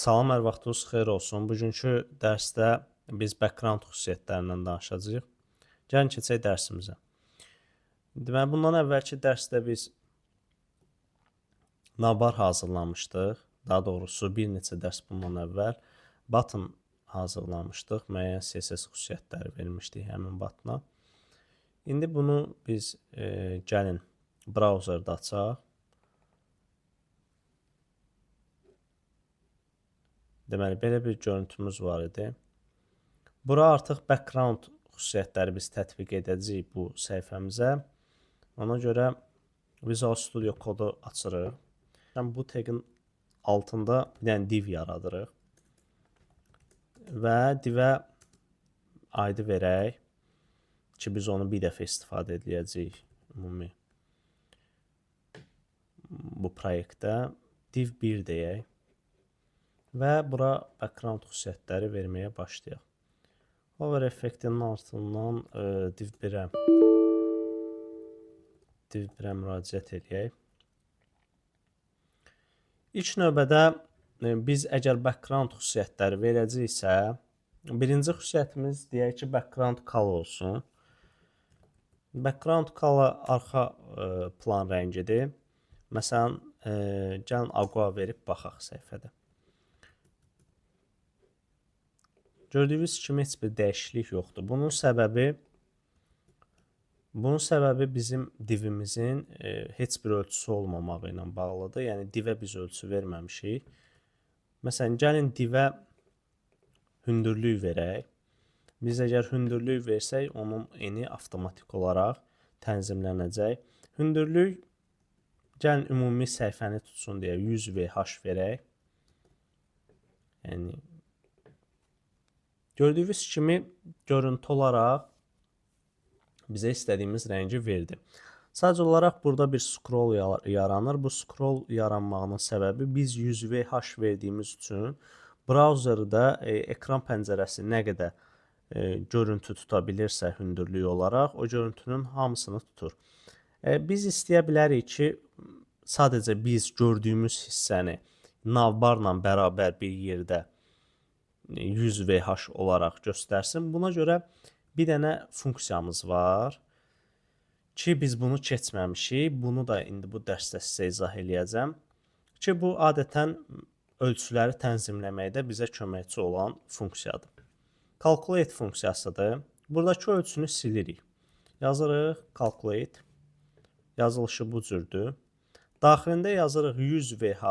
Salam, hər vaxtınız xeyir olsun. Bugünkü dərsdə biz background xüsusiyyətlərindən danışacağıq. Gəlin keçək dərsimizə. Deməli, bundan əvvəlki dərsdə biz navbar hazırlamışdıq. Daha doğrusu bir neçə dərs bundan əvvəl button hazırlamışdıq. Müəyyən CSS xüsusiyyətləri vermişdik həmin buttona. İndi bunu biz gəlin brauzerdə açaq. Deməli, belə bir görüntümüz var idi. Bura artıq background xüsusiyyətləri biz tətbiq edəcəyik bu səhifəmizə. Ona görə Visual Studio kodu açırıq. Bu tagin altında bir dənə div yaradırıq. Və divə ID verək ki, biz onu bir dəfə istifadə edəcəyik ümumi bu proyektdə. Div 1 deyək. Və bura background xüsusiyyətləri verməyə başlayaq. Hover effektinin altından div 1-ə müraciət edək. İlk növbədə biz əgər background xüsusiyyətləri verəcəksə, birinci xüsusiyyətimiz deyək ki, background color olsun. Background color arxa plan rəngidir. Məsələn, gəlin aqua verib baxaq səhifədə. Gördüyünüz kimi heç bir dəyişiklik yoxdur. Bunun səbəbi bizim divimizin heç bir ölçüsü olmamağı ilə bağlıdır. Yəni divə biz ölçü verməmişik. Məsələn, gəlin divə hündürlük verək. Biz əgər hündürlük versək, onun eni avtomatik olaraq tənzimlənəcək. Hündürlük gəlin ümumi səhifəni tutsun deyə 100 VH verək. Yəni gördüyünüz kimi görüntü olaraq bizə istədiyimiz rəngi verdi. Sadəcə olaraq burada bir scroll yaranır. Bu scroll yaranmağının səbəbi biz 100 VH verdiyimiz üçün brauzerdə ekran pəncərəsi nə qədər görüntü tuta bilirsə hündürlük olaraq o görüntünün hamısını tutur. Biz istəyə bilərik ki, sadəcə biz gördüyümüz hissəni navbarla bərabər bir yerdə 100 VH olaraq göstərsin. Buna görə bir dənə funksiyamız var ki, biz bunu keçməmişik. Bunu da indi bu dərsdə sizə izah eləyəcəm ki, bu adətən ölçüləri tənzimləməkdə bizə köməkçi olan funksiyadır. Calculate funksiyasıdır. Buradakı ölçünü silirik. Yazırıq calculate. Yazılışı bu cürdür. Daxilində yazırıq 100 VH.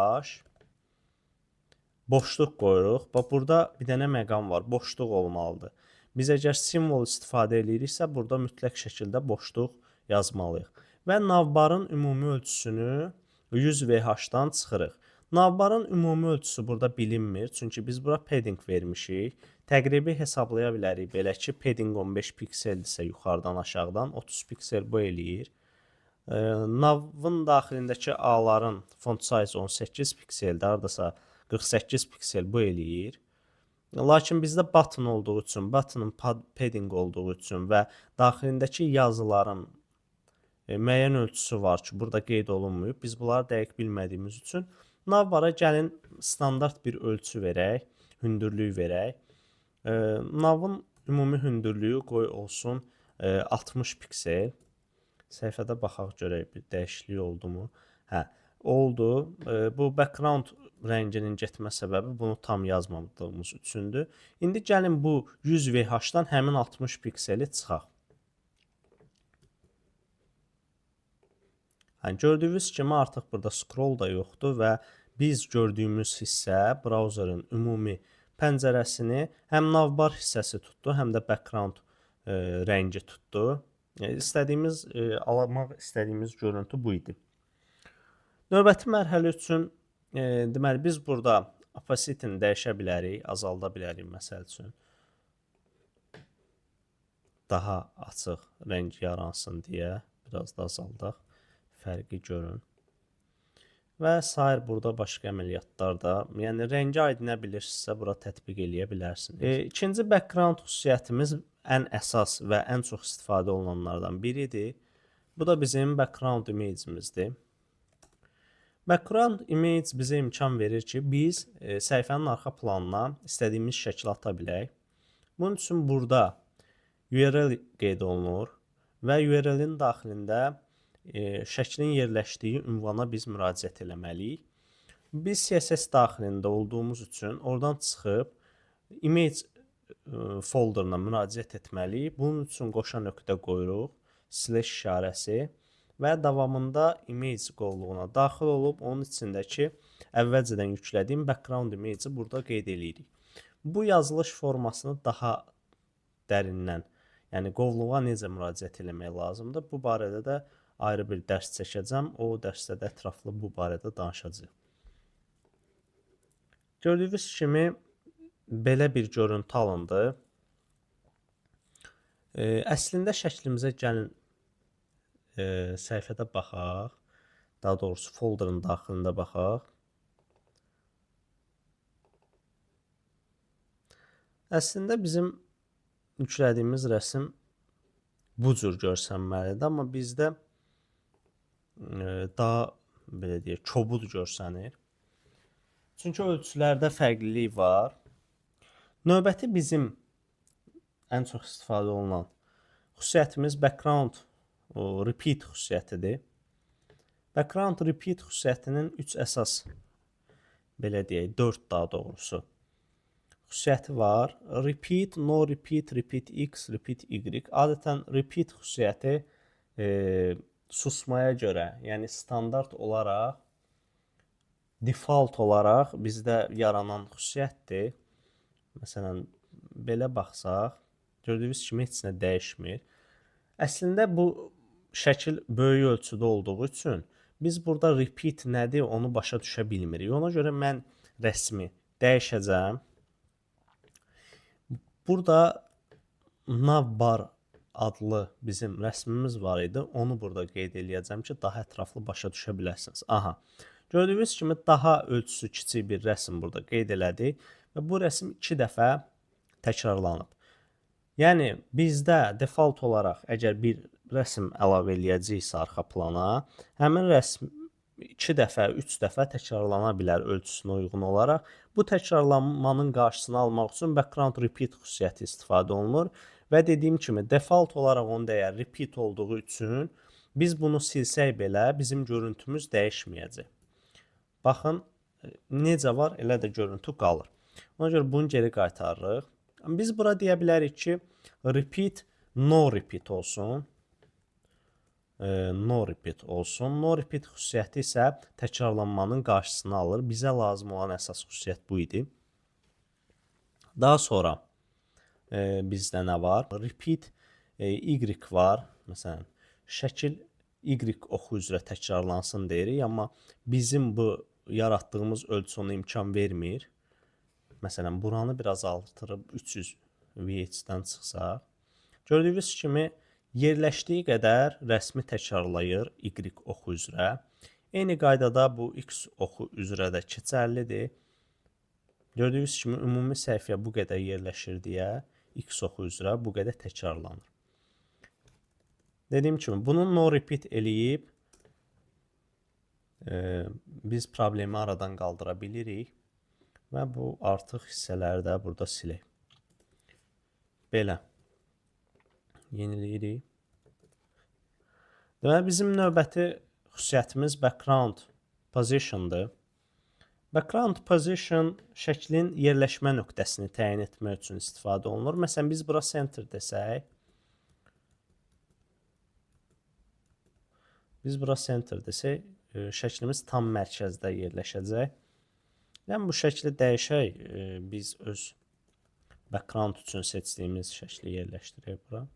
Boşluq qoyuruq. Bax, burada bir dənə məqam var. Boşluq olmalıdır. Biz əgər simvol istifadə ediriksə, burada mütləq şəkildə boşluq yazmalıyıq. Və navbarın ümumi ölçüsünü 100 VH-dan çıxırıq. Navbarın ümumi ölçüsü burada bilinmir. Çünki biz bura padding vermişik. Təqribi hesablaya bilərik. Belə ki, padding 15 pikseldirsə yuxarıdan aşağıdan 30 piksel bu eləyir. Navın daxilindəki A-ların font size 18 pikseldir. Haradasa 48 piksel bu eləyir. Lakin bizdə button olduğu üçün, buttonın padding olduğu üçün və daxilindəki yazıların müəyyən ölçüsü var ki, burada qeyd olunmuyub. Biz bunları dəqiq bilmədiyimiz üçün navbara gəlin standart bir ölçü verək, hündürlük verək. Navın ümumi hündürlüyü qoy olsun 60 piksel. Səhifədə baxaq görək bir dəyişiklik oldu mu? Hə, oldu. Bu background rənginin getmə səbəbi bunu tam yazmadığımız üçündür. İndi gəlin bu 100 VH-dan həmin 60 pikseli çıxaq. Gördüyünüz kimi artıq burada scroll da yoxdur və biz gördüyümüz hissə brauzerin ümumi pəncərəsini həm navbar hissəsi tutdu, həm də background rəngi tutdu. Almaq istədiyimiz görüntü bu idi. Növbəti mərhələ üçün deməli biz burada opacity-ni dəyişə bilərik, azalda bilərik məsəl üçün. Daha açıq rəng yaransın deyə biraz da azaldaq, fərqi görün. Və sair burada başqa əməliyyatlar da, yəni rəngi aydınə bilirsinizsə bura tətbiq eləyə bilərsiniz. İkinci background xüsusiyyətimiz ən əsas və ən çox istifadə olunanlardan biridir. Bu da bizim background image'imizdir. Background image bizə imkan verir ki, biz səhifənin arxa planına istədiyimiz şəkli ata bilək. Bunun üçün burada URL qeyd olunur və URL-in daxilində şəklin yerləşdiyi ünvana biz müraciət etməliyik. Biz CSS daxilində olduğumuz üçün oradan çıxıb image folderına müraciət etməliyik. Bunun üçün qoşa nöqtə qoyuruq, slash işarəsi və davamında image qovluğuna daxil olub onun içindəki əvvəlcədən yüklədiyim background image-i burada qeyd edirik. Bu yazılış formasını daha dərindən, yəni qovluğa necə müraciət etmək lazımdır, bu barədə də ayrı bir dərs çəkəcəm. O dərsdə də ətraflı bu barədə danışacağıq. Gördüyünüz kimi belə bir görüntü alındı. Əslində şəklimizə gəlin səhifədə baxaq. Daha doğrusu folderın daxilində baxaq. Əslində bizim yüklədiyimiz rəsm bu cür görsənməlidir, amma bizdə daha belə deyək, kobud görsənir. Çünki ölçülərdə fərqlilik var. Növbəti bizim ən çox istifadə olunan xüsusiyyətimiz background repeat xüsusiyyətidir. Background repeat xüsusiyyətinin 3 əsas, belə deyək, 4 daha doğrusu xüsusiyyəti var. Repeat, no repeat, repeat X, repeat Y. Adətən repeat xüsusiyyəti susmaya görə, yəni standart olaraq, default olaraq bizdə yaranan xüsusiyyətdir. Məsələn, belə baxsaq, gördüyünüz kimi heç nə dəyişmir. Əslində bu şəkil böyük ölçüdə olduğu üçün biz burada repeat nədir onu başa düşə bilmirik. Ona görə mən rəsmi dəyişəcəm. Burada navbar adlı bizim rəsmimiz var idi. Onu burada qeyd eləyəcəm ki, daha ətraflı başa düşə biləsiniz. Aha. Gördüyünüz kimi daha ölçüsü kiçik bir rəsm burada qeyd elədik və bu rəsm 2 dəfə təkrarlanıb. Yəni bizdə default olaraq əgər bir rəsm əlavə eləyəcəksə arxa plana, həmin rəsm 2 dəfə, 3 dəfə təkrarlana bilər ölçüsünə uyğun olaraq. Bu təkrarlanmanın qarşısını almaq üçün background repeat xüsusiyyəti istifadə olunur və dediyim kimi default olaraq onun dəyəri repeat olduğu üçün biz bunu silsək belə bizim görüntümüz dəyişməyəcək. Baxın, necə var, elə də görüntü qalır. Ona görə bunu geri qaytarırıq. Biz bura deyə bilərik ki, repeat, no repeat olsun. No repeat olsun. No repeat xüsusiyyəti isə təkrarlanmanın qarşısını alır. Bizə lazım olan əsas xüsusiyyət bu idi. Daha sonra bizdə nə var? Repeat Y var. Məsələn, şəkil Y oxu üzrə təkrarlansın deyirik, amma bizim bu yaratdığımız ölçü ona imkan vermir. Məsələn, buranı biraz artırıb 300 VH-dən çıxsaq, gördüyünüz kimi yerləşdiyi qədər rəsmi təkrarlayır Y oxu üzrə. Eyni qaydada bu X oxu üzrə də keçərlidir. Gördüyünüz kimi ümumi səhifəyə bu qədər yerləşir deyə X oxu üzrə bu qədər təkrarlanır. Dediyim kimi bunu no repeat eləyib biz problemi aradan qaldıra bilirik. Və bu artıq hissələri də burada silək. Belə. Yeniləyirik. Deməli, bizim növbəti xüsusiyyətimiz background position'dır. Background position şəklin yerləşmə nöqtəsini təyin etmək üçün istifadə olunur. Məsələn, biz bura center desək, şəklimiz tam mərkəzdə yerləşəcək. Yəni, bu şəkli dəyişək, biz öz background üçün seçdiyimiz şəkli yerləşdirək bura.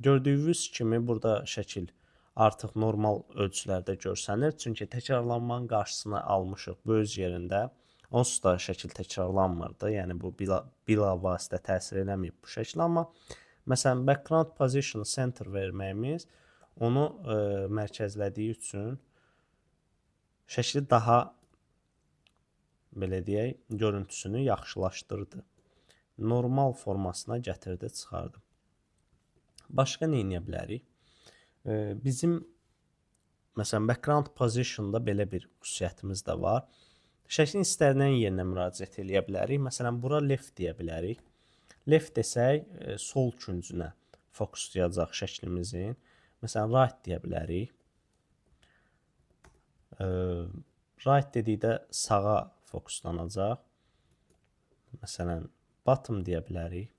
Gördüyünüz kimi burada şəkil artıq normal ölçülərdə görsənir. Çünki təkrarlanmanın qarşısını almışıq bu öz yerində. Onsuz da şəkil təkrarlanmırdı. Yəni, bu bilavasitə təsir eləməyib bu şəkil. Amma, məsələn, background position center verməyimiz onu mərkəzlədiyi üçün şəkli daha, belə deyək, görüntüsünü yaxşılaşdırdı. Normal formasına gətirdi, çıxardı. Başqa nə edə bilərik? Bizim Məsələn, background position-da belə bir xüsusiyyətimiz də var. Şəklin istənilən yerinə müraciət edə bilərik. Məsələn, bura left deyə bilərik. Left desək, sol küncünə fokuslayacaq şəklimizin. Məsələn, right deyə bilərik. Right dedikdə sağa fokuslanacaq. Məsələn, bottom deyə bilərik.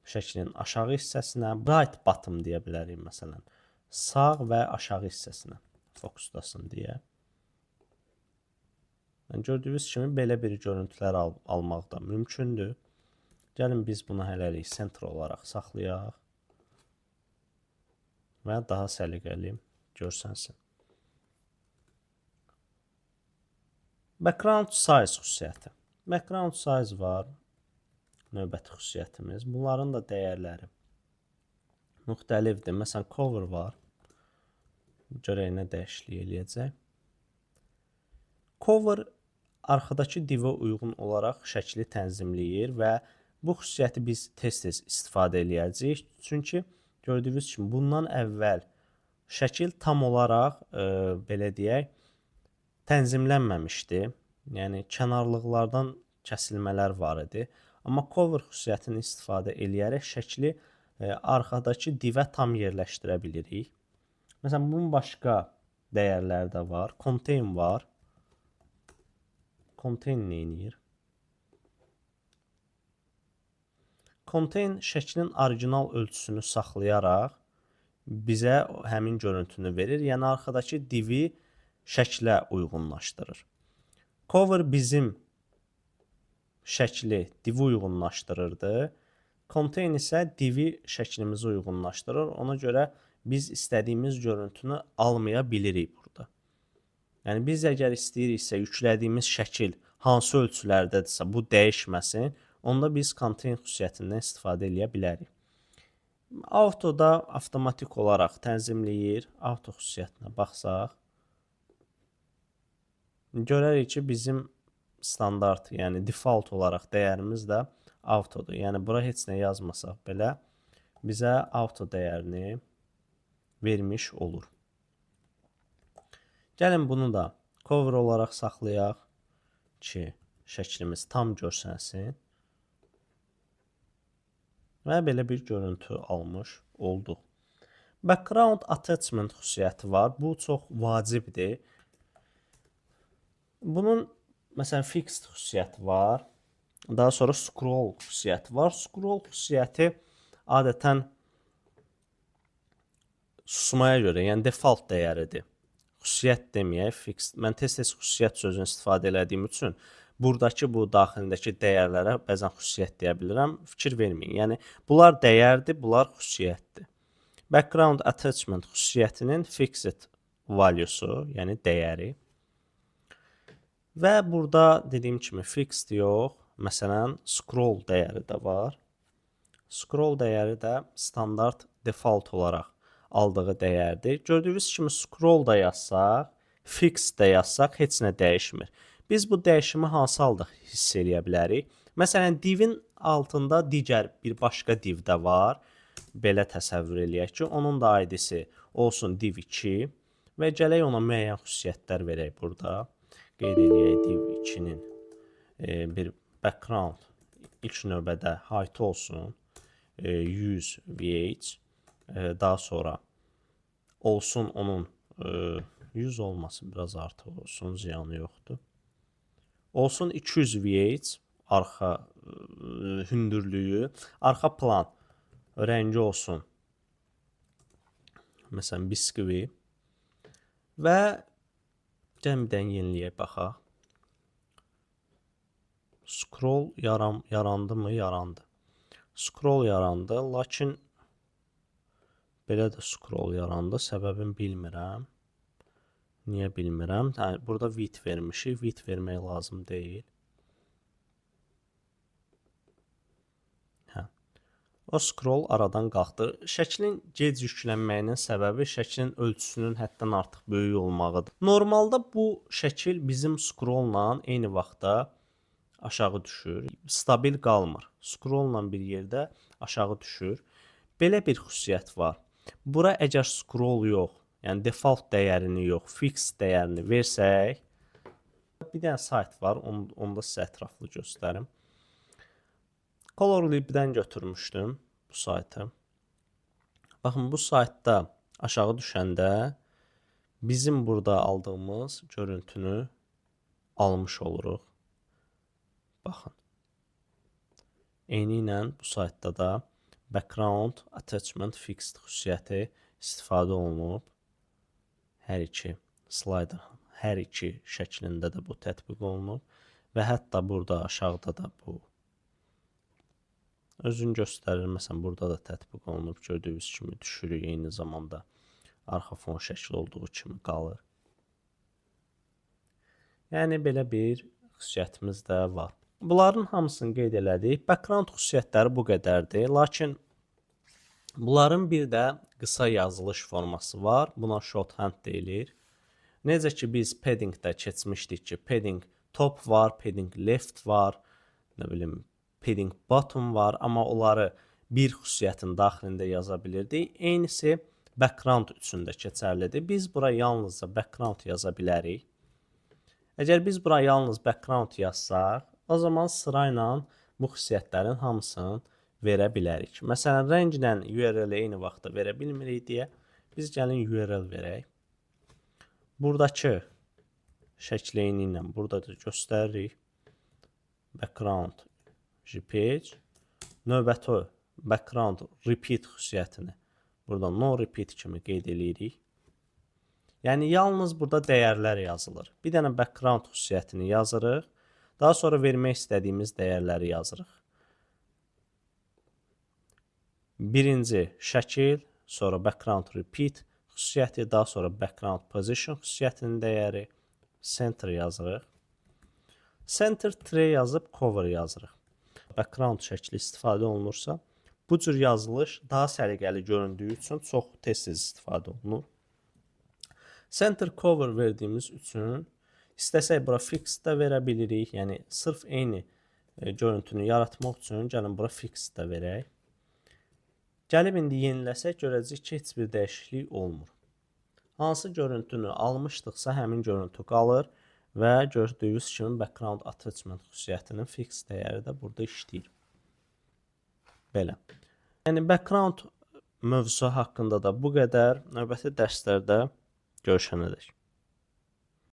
Şəklin aşağı hissəsinə right bottom deyə bilərik. Məsələn, sağ və aşağı hissəsinə fokuslasın deyə. Gördüyünüz kimi belə bir görüntülər almaq da mümkündür. Gəlin biz bunu hələlik center olaraq saxlayaq və daha səliqəli görsənsin. Background size xüsusiyyəti. Background size var. Növbəti xüsusiyyətimiz. Bunların da dəyərləri müxtəlifdir. Məsələn, cover var. Görək nə dəyişiklik eləyəcək. Cover arxadakı divə uyğun olaraq şəkli tənzimləyir və bu xüsusiyyəti biz tez-tez istifadə eləyəcəyik. Çünki gördüyünüz kimi bundan əvvəl şəkil tam olaraq belə deyək tənzimlənməmişdi. Yəni kənarlıqlardan kəsilmələr var idi. Amma cover xüsusiyyətini istifadə eləyərək şəkli arxadakı divə tam yerləşdirə bilirik. Məsələn, bunun başqa dəyərləri də var. Contain var. Contain nə edir? Contain şəklin orijinal ölçüsünü saxlayaraq bizə həmin görüntünü verir. Yəni arxadakı divi şəklə uyğunlaşdırır. Cover bizim şəkli divi uyğunlaşdırırdı. Contain isə divi şəklimizi uyğunlaşdırır. Ona görə biz istədiyimiz görüntünü almaya bilirik burada. Yəni biz əgər istəyiriksə yüklədiyimiz şəkil hansı ölçülərdədirsə bu dəyişməsin, onda biz contain xüsusiyyətindən istifadə edə bilərik. Autoda avtomatik olaraq tənzimləyir. Auto xüsusiyyətinə baxsaq, görərik ki, bizim standart, yəni default olaraq dəyərimiz də autodur. Yəni bura heç nə yazmasaq belə bizə auto dəyərini vermiş olur. Gəlin bunu da cover olaraq saxlayaq ki, şəklimiz tam görsənsin. Və belə bir görüntü almış olduq. Background attachment xüsusiyyəti var. Bu çox vacibdir. Bunun məsələn fixed xüsusiyyəti var. Daha sonra scroll xüsusiyyəti var. Scroll xüsusiyyəti adətən susmaya görə, yəni default dəyəridir. Xüsusiyyət deməyək, fixed. Mən tez-tez xüsusiyyət sözünü istifadə etdiyim üçün buradakı bu daxilindəki dəyərlərə bəzən xüsusiyyət deyə bilirəm. Fikir verməyin. Yəni bunlar dəyərdir, bunlar xüsusiyyətdir. Background attachment xüsusiyyətinin fixed value'su, yəni dəyəri. Və burada dediyim kimi fixed yox, məsələn scroll dəyəri də var. Scroll dəyəri də standart default olaraq aldığı dəyərdir. Gördüyünüz kimi scroll da yazsaq, fixed də yazsaq heç nə dəyişmir. Biz bu dəyişimi hansı halda hiss eləyə bilərik? Məsələn, divin altında digər bir başqa div də var. Belə təsəvvür eləyək ki, onun da ID'si olsun div 2 və gələk ona müəyyən xüsusiyyətlər verək burada. Qeyd eləyək div 2-nin bir background ilk növbədə height olsun 100 VH, daha sonra olsun onun 100 olmasın, biraz artıq olsun, ziyanı yoxdur. Olsun 200 VH arxa hündürlüyü, arxa plan rəngi olsun. Məsələn, biskvi və gəlin yeniləyək baxaq. Scroll yarandı mı? Yarandı. Scroll yarandı, lakin belə də scroll yarandı. Səbəbini bilmirəm. Niyə bilmirəm? Burada width vermişik. Width vermək lazım deyil. O scroll aradan qalxdı. Şəklin gec yüklənməyinin səbəbi şəklin ölçüsünün həddən artıq böyük olmağıdır. Normalda bu şəkil bizim scrolla eyni vaxtda aşağı düşür. Stabil qalmır. Scrolla bir yerdə aşağı düşür. Belə bir xüsusiyyət var. Bura əgər scroll yox, yəni default dəyərini yox, fix dəyərini versək, bir dənə sayt var, onu da sizə ətraflı göstərim. Colorlib-dən götürmüşdüm bu saytı. Baxın, bu saytda aşağı düşəndə bizim burada aldığımız görüntünü almış oluruq. Baxın. Eyni ilə bu saytda da background attachment fixed xüsusiyyəti istifadə olunub. Hər iki slayder, hər iki şəklində də bu tətbiq olunub və hətta burada aşağıda da bu özünü göstərir. Məsələn, burada da tətbiq olunub. Gördüyünüz kimi düşürük, eyni zamanda arxa fon şəkli olduğu kimi qalır. Yəni belə bir xüsusiyyətimiz də var. Bunların hamısını qeyd elədik. Background xüsusiyyətləri bu qədərdir. Lakin bunların bir də qısa yazılış forması var. Buna shorthand deyilir. Necə ki biz paddingdə keçmişdik ki, padding top var, padding left var, nə bilim, padding bottom var, amma onları bir xüsusiyyətin daxilində yaza bilirdik. Eynisi background üçün də keçərlidir. Biz bura yalnızca background yaza bilərik. Əgər biz bura yalnız background yazsaq, o zaman sırayla bu xüsusiyyətlərin hamısını verə bilərik. Məsələn, rənglə URL eyni vaxtda verə bilmirik deyə biz gəlin URL verək. Buradakı şəkli eyni ilə burada da göstəririk. Background page, növbəti background repeat xüsusiyyətini burada no repeat kimi qeyd edirik. Yəni yalnız burada dəyərlər yazılır. Bir dənə background xüsusiyyətini yazırıq. Daha sonra vermək istədiyimiz dəyərləri yazırıq. Birinci şəkil, sonra background repeat xüsusiyyəti, daha sonra background position xüsusiyyətinin dəyəri, center yazırıq. Center tray yazıb cover yazırıq. Background şəkli istifadə olunursa, bu cür yazılış daha səliqəli göründüyü üçün çox tez-tez istifadə olunur. Center cover verdiyimiz üçün istəsək bura fix də verə bilirik. Yəni sırf eyni görüntünü yaratmaq üçün gəlin bura fix də verək. Gəlib indi yeniləsək görəcəyik ki, heç bir dəyişiklik olmur. Hansı görüntünü almışdıqsa həmin görüntü qalır və gördüyünüz kimi background attachment xüsusiyyətinin fix dəyəri də burada işləyir. Belə. Yəni background mövzusu haqqında da bu qədər. Növbəti dərslərdə görüşənədək.